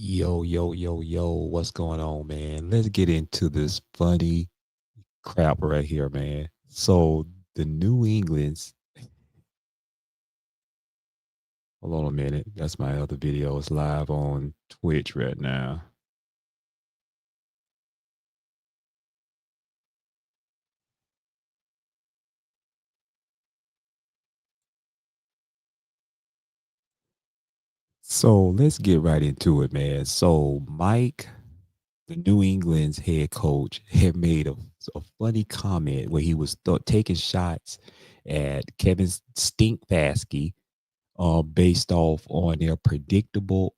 Yo, yo, yo, yo, what's going on, man? Let's get into this funny crap right here, man. So, the New England's, hold on a minute. That's my other video. It's live on Twitch right now. So, let's get right into it, man. So, Mike, the New England's head coach, had made a funny comment where he was taking shots at Kevin Stefanski based off on their predictable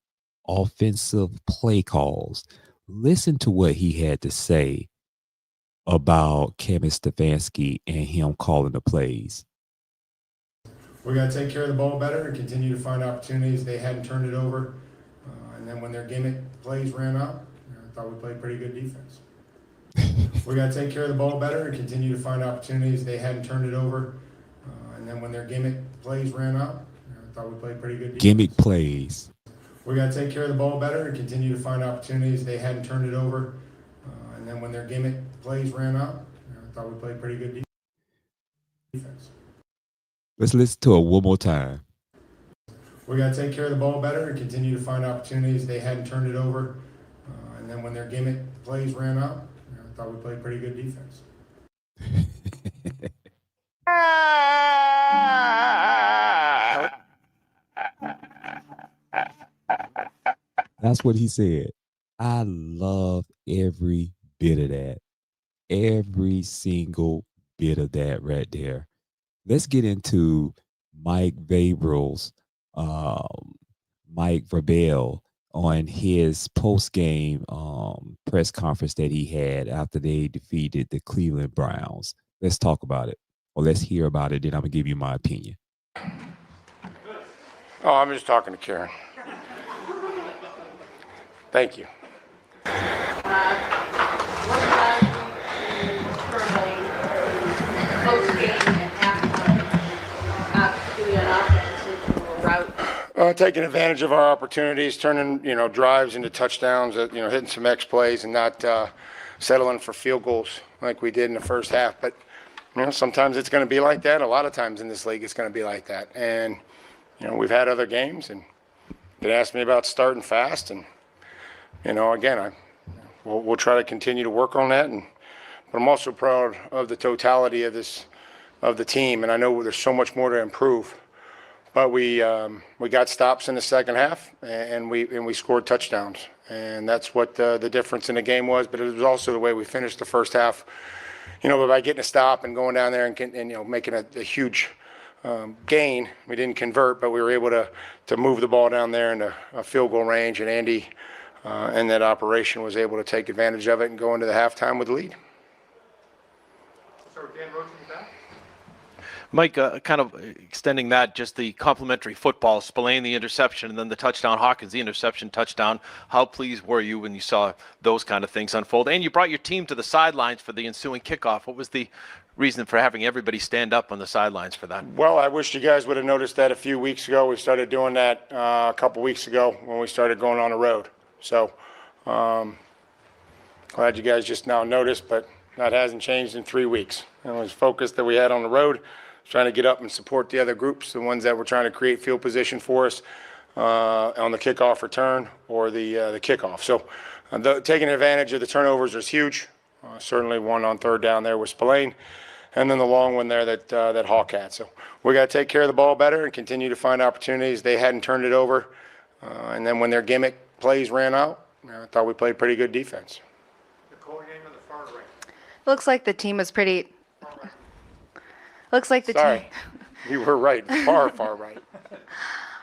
offensive play calls. Listen to what he had to say about Kevin Stefanski and him calling the plays. We got to take care of the ball better and continue to find opportunities. They hadn't turned it over. And then when their gimmick plays ran out, I thought we played pretty good defense. We got to take care of the ball better and continue to find opportunities. They hadn't turned it over. And then when their gimmick plays ran out, I thought we played pretty good defense. Gimmick plays. We got to take care of the ball better and continue to find opportunities. They hadn't turned it over. And then when their gimmick plays ran out, I thought we played pretty good defense. Let's listen to it one more time. We got to take care of the ball better and continue to find opportunities. They hadn't turned it over. And then when their gimmick plays ran out, I thought we played pretty good defense. That's what he said. I love every bit of that. Every single bit of that right there. Let's get into Mike Vrabel's Mike Vrabel on his post-game press conference that he had after they defeated the Cleveland Browns. Let's talk about it, or let's hear about it, then I'm going to give you my opinion. Oh, I'm just talking to Karen. Thank you. Taking advantage of our opportunities, turning drives into touchdowns, hitting some X plays, and not settling for field goals like we did in the first half. But sometimes it's going to be like that. A lot of times in this league, it's going to be like that. And we've had other games, and they asked me about starting fast, and again, we'll try to continue to work on that. But I'm also proud of the totality of the team, and I know there's so much more to improve. But we got stops in the second half, and we scored touchdowns, and that's what the difference in the game was. But it was also the way we finished the first half, by getting a stop and going down there and making a huge gain. We didn't convert, but we were able to move the ball down there into a field goal range, and Andy and that operation was able to take advantage of it and go into the halftime with the lead. So Dan Roach is back. Mike, kind of extending that, just the complimentary football, Spillane the interception, and then the touchdown, Hawkins the interception, touchdown. How pleased were you when you saw those kind of things unfold? And you brought your team to the sidelines for the ensuing kickoff. What was the reason for having everybody stand up on the sidelines for that? Well, I wish you guys would have noticed that a few weeks ago. We started doing that a couple weeks ago when we started going on the road. So glad you guys just now noticed, but that hasn't changed in 3 weeks. It was focus that we had on the road, trying to get up and support the other groups, the ones that were trying to create field position for us on the kickoff return or the kickoff. So taking advantage of the turnovers was huge. Certainly one on third down there with Spillane, and then the long one there that Hawk had. So we got to take care of the ball better and continue to find opportunities. They hadn't turned it over, and then when their gimmick plays ran out, I thought we played pretty good defense. The core game on the far right. Looks like the team was pretty. Looks like the Sorry, team. you were right, far right.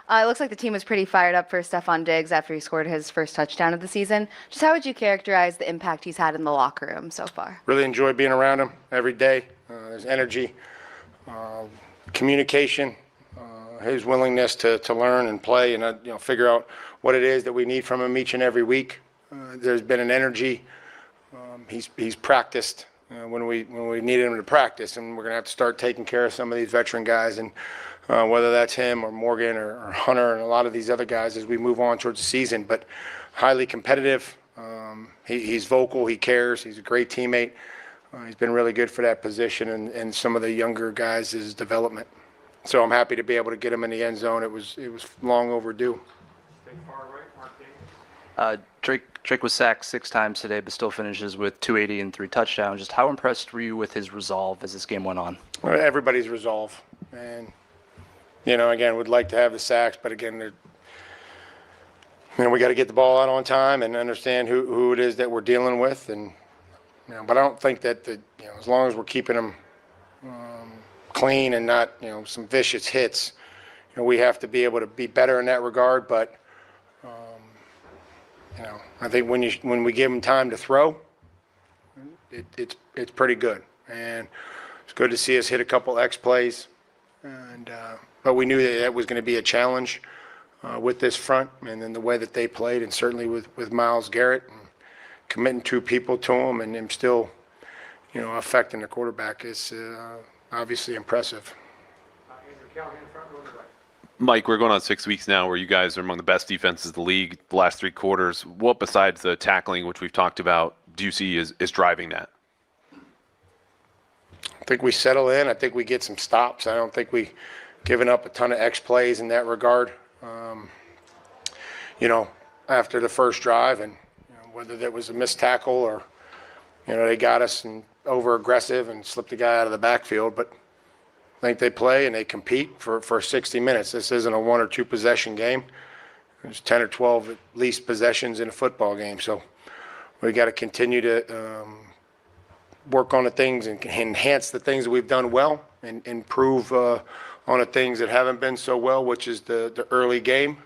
It looks like the team was pretty fired up for Stephon Diggs after he scored his first touchdown of the season. Just how would you characterize the impact he's had in the locker room so far? Really enjoy being around him every day. There's energy, communication, his willingness to learn and play and figure out what it is that we need from him each and every week. There's been an energy. He's practiced when we needed him to practice, and we're going to have to start taking care of some of these veteran guys and whether that's him or Morgan or Hunter and a lot of these other guys as we move on towards the season. But highly competitive. He's vocal. He cares. He's a great teammate. He's been really good for that position and some of the younger guys' development. So I'm happy to be able to get him in the end zone. It was long overdue. Drake was sacked 6 times today, but still finishes with 280 and 3 touchdowns. Just how impressed were you with his resolve as this game went on? Everybody's resolve. And, again, would like to have the sacks, but again, we got to get the ball out on time and understand who it is that we're dealing with. And, but I don't think that, as long as we're keeping them clean and not, some vicious hits, we have to be able to be better in that regard. But, I think when we give them time to throw, it's pretty good. And it's good to see us hit a couple X plays. And but we knew that was going to be a challenge with this front, and then the way that they played, and certainly with Myles Garrett and committing 2 people to him, and him still, affecting the quarterback is obviously impressive. Mike, we're going on 6 weeks now where you guys are among the best defenses of the league the last 3 quarters. What, besides the tackling, which we've talked about, do you see is driving that? I think we settle in. I think we get some stops. I don't think we given up a ton of X plays in that regard. After the first drive, and whether that was a missed tackle or, they got us and over aggressive and slipped the guy out of the backfield, but I think they play and they compete for 60 minutes. This isn't a 1 or 2 possession game. There's 10 or 12 at least possessions in a football game. So we got to continue to work on the things and enhance the things that we've done well and improve on the things that haven't been so well, which is the early game.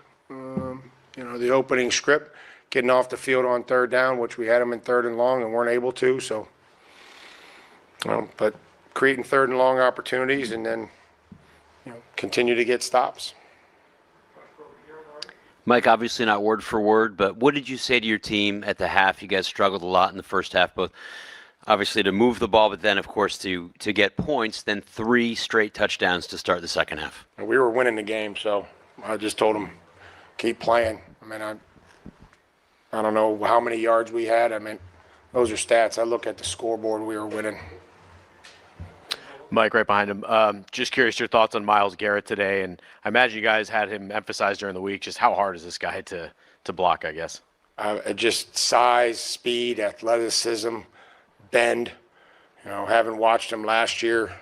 The opening script, getting off the field on 3rd down, which we had them in 3rd and long and weren't able to. So, but creating 3rd and long opportunities and then, continue to get stops. Mike, obviously not word for word, but what did you say to your team at the half? You guys struggled a lot in the first half, both obviously to move the ball, but then, of course, to get points, then 3 straight touchdowns to start the second half. We were winning the game, so I just told them, keep playing. I don't know how many yards we had. Those are stats. I look at the scoreboard, we were winning. Mike, right behind him. Just curious your thoughts on Myles Garrett today, and I imagine you guys had him emphasized during the week. Just how hard is this guy to block, I guess? Just size, speed, athleticism, bend. Having watched him last year,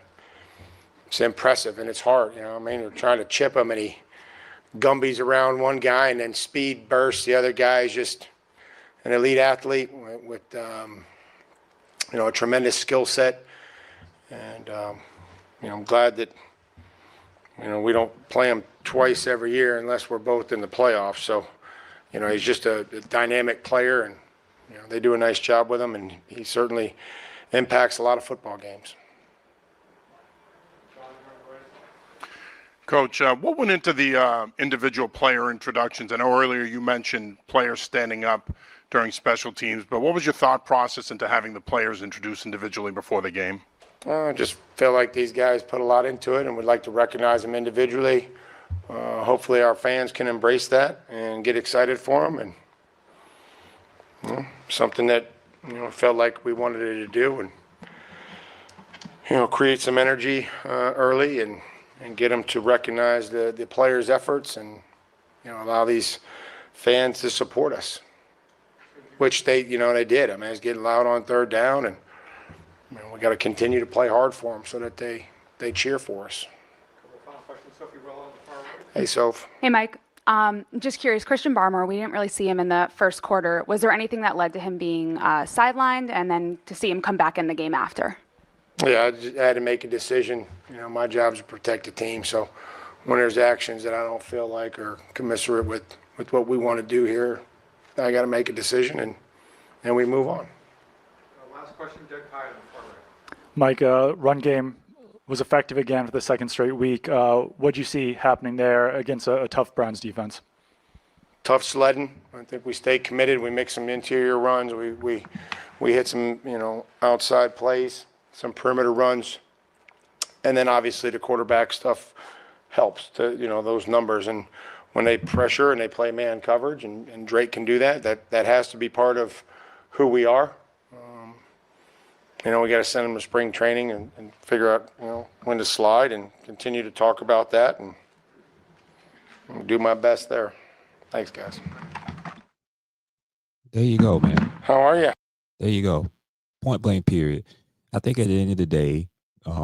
it's impressive and it's hard. They're trying to chip him and he Gumby's around one guy and then speed bursts. The other guy is just an elite athlete with a tremendous skill set. And, I'm glad that, we don't play him twice every year unless we're both in the playoffs. So, he's just a dynamic player and, they do a nice job with him and he certainly impacts a lot of football games. Coach, what went into the individual player introductions? I know earlier you mentioned players standing up during special teams, but what was your thought process into having the players introduced individually before the game? I just feel like these guys put a lot into it and would like to recognize them individually. Hopefully our fans can embrace that and get excited for them. And something that, felt like we wanted it to do and, create some energy early and get them to recognize the players' efforts and, allow these fans to support us, which they did. It's getting loud on 3rd down and we got to continue to play hard for them so that they cheer for us. Hey, Soph. Hey, Mike. Just curious, Christian Barmore, we didn't really see him in the first quarter. Was there anything that led to him being sidelined and then to see him come back in the game after? Yeah, I had to make a decision. My job is to protect the team. So when there's actions that I don't feel like are commensurate with what we want to do here, I got to make a decision and we move on. Last question, Dick Hyde. Mike, run game was effective again for the second straight week. What do you see happening there against a tough Browns defense? Tough sledding. I think we stayed committed. We make some interior runs. We hit some outside plays, some perimeter runs, and then obviously the quarterback stuff helps to, those numbers. And when they pressure and they play man coverage, and Drake can do that, that has to be part of who we are. We got to send them to spring training and figure out, when to slide and continue to talk about that and do my best there. Thanks, guys. There you go, man. How are you? There you go. Point blank period. I think at the end of the day,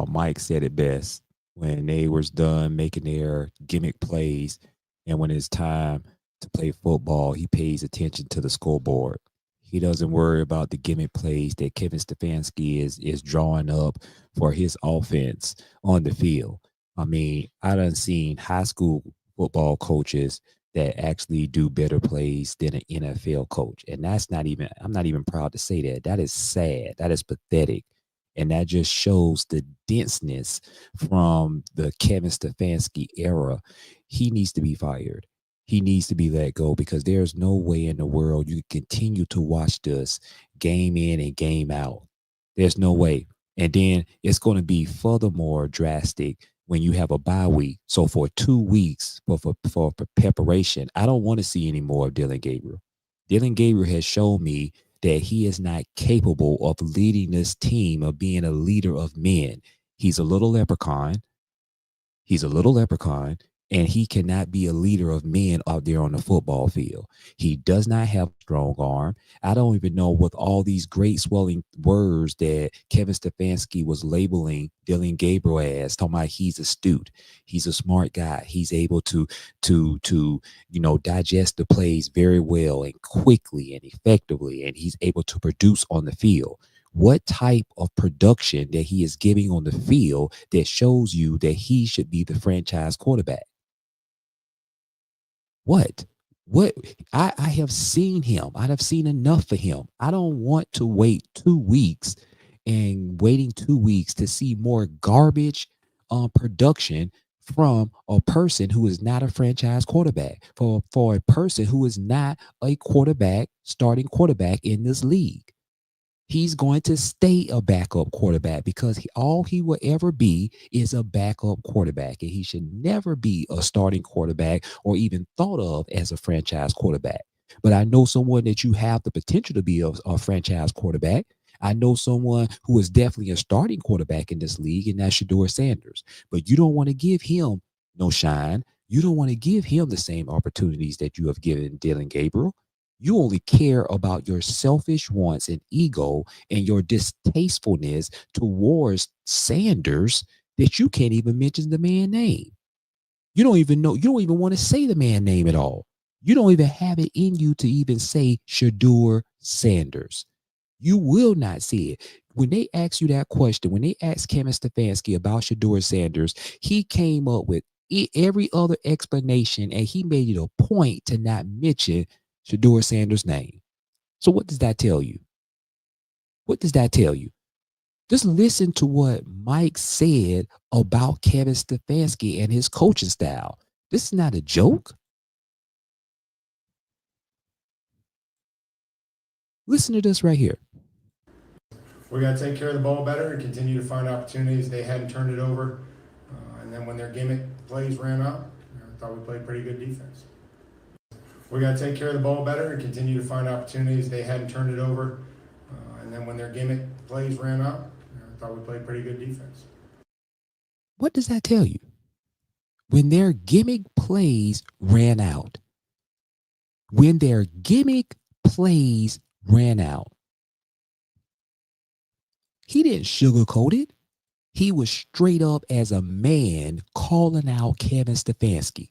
Mike said it best when they was done making their gimmick plays, and when it's time to play football, he pays attention to the scoreboard. He doesn't worry about the gimmick plays that Kevin Stefanski is drawing up for his offense on the field. I mean, I done seen high school football coaches that actually do better plays than an NFL coach. And that's not even, I'm not even proud to say that. That is sad. That is pathetic. And that just shows the denseness from the Kevin Stefanski era. He needs to be fired. He needs to be let go, because there's no way in the world you can continue to watch this game in and game out. There's no way. And then it's going to be furthermore drastic when you have a bye week. So for 2 weeks for preparation, I don't want to see any more of Dillon Gabriel. Dillon Gabriel has shown me that he is not capable of leading this team, of being a leader of men. He's a little leprechaun. He's a little leprechaun, and he cannot be a leader of men out there on the football field. He does not have a strong arm. I don't even know what all these great swelling words that Kevin Stefanski was labeling Dillon Gabriel as, talking about he's astute. He's a smart guy. He's able to digest the plays very well and quickly and effectively, and he's able to produce on the field. What type of production that he is giving on the field that shows you that he should be the franchise quarterback? What I have seen him. I have seen enough for him. I don't want to wait 2 weeks, and waiting 2 weeks to see more garbage production from a person who is not a franchise quarterback, for a person who is not a starting quarterback in this league. He's going to stay a backup quarterback, because all he will ever be is a backup quarterback, and he should never be a starting quarterback or even thought of as a franchise quarterback. But I know someone that you have the potential to be a franchise quarterback. I know someone who is definitely a starting quarterback in this league, and that's Shedeur Sanders. But you don't want to give him no shine. You don't want to give him the same opportunities that you have given Dillon Gabriel. You only care about your selfish wants and ego and your distastefulness towards Sanders, that you can't even mention the man's name. You don't even know. You don't even want to say the man's name at all. You don't even have it in you to even say Shedeur Sanders. You will not see it. When they ask you that question, when they asked Kevin Stefanski about Shedeur Sanders, he came up with every other explanation, and he made it a point to not mention Shedeur Sanders' name. So what does that tell you? What does that tell you? Just listen to what Mike said about Kevin Stefanski and his coaching style. This is not a joke. Listen to this right here. We got to take care of the ball better and continue to find opportunities. They hadn't turned it over. And then when their gimmick plays ran out, I thought we played pretty good defense. We got to take care of the ball better and continue to find opportunities. They hadn't turned it over. And then when their gimmick plays ran out, I thought we played pretty good defense. What does that tell you? When their gimmick plays ran out. When their gimmick plays ran out. He didn't sugarcoat it. He was straight up as a man calling out Kevin Stefanski.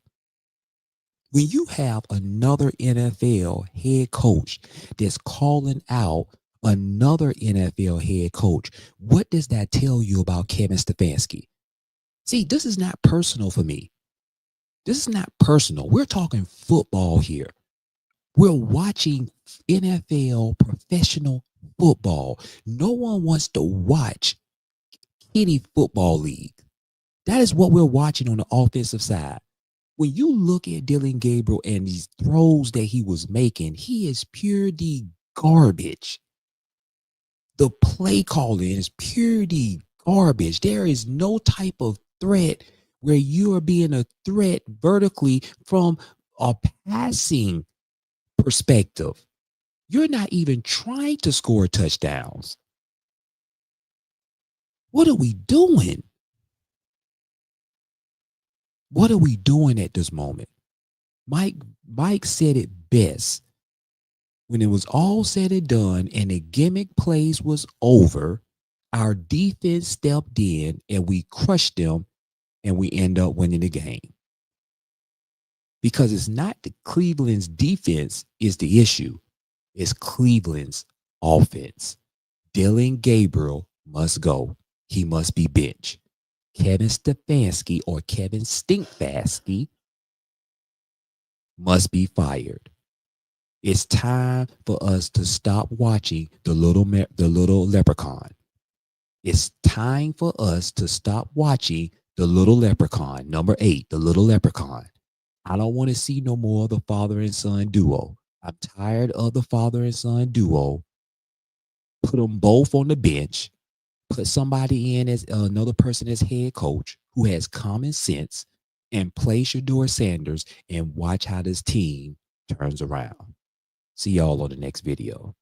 When you have another NFL head coach that's calling out another NFL head coach, what does that tell you about Kevin Stefanski? See, this is not personal for me. This is not personal. We're talking football here. We're watching NFL professional football. No one wants to watch any football league. That is what we're watching on the offensive side. When you look at Dillon Gabriel and these throws that he was making, he is purely garbage. The play calling is purely garbage. There is no type of threat where you are being a threat vertically from a passing perspective. You're not even trying to score touchdowns. What are we doing? What are we doing at this moment? Mike said it best. When it was all said and done and the gimmick plays was over, our defense stepped in and we crushed them and we end up winning the game. Because it's not the Cleveland's defense is the issue. It's Cleveland's offense. Dillon Gabriel must go. He must be benched. Kevin Stefanski or Kevin Stinkfasky must be fired. It's time for us to stop watching the little leprechaun. It's time for us to stop watching the little leprechaun, number 8, the little leprechaun. I don't want to see no more of the father and son duo. I'm tired of the father and son duo. Put them both on the bench. Put somebody in as another person as head coach who has common sense and play Shedeur Sanders and watch how this team turns around. See y'all on the next video.